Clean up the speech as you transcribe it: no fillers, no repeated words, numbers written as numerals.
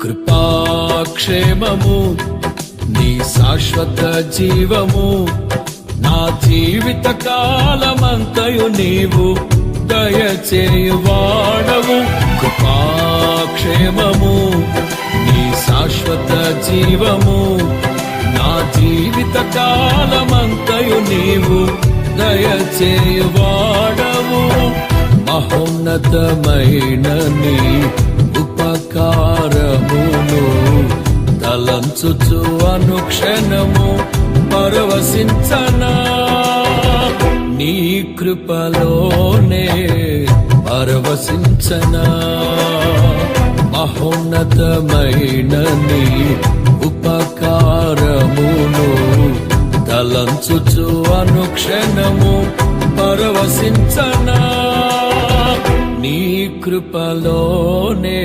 కృపాక్షేమము నీ శాశ్వత జీవము నా జీవిత కాలమంతయు నీవు దయచేయువాడవు. కృపాక్షేమము నీ శాశ్వత జీవము నా జీవిత కాలమంతయు నీవు దయచేయువాడవు. మహోన్నతమైన నీ ఉపకారమును తలంచుచు అనుక్షణము పరవశించనా, నీ కృపలోనే పరవశించనా. మహోన్నతమైన నీ ఉపకారమును తలంచుచు అనుక్షణము పరవశించనా, నీ కృపలోనే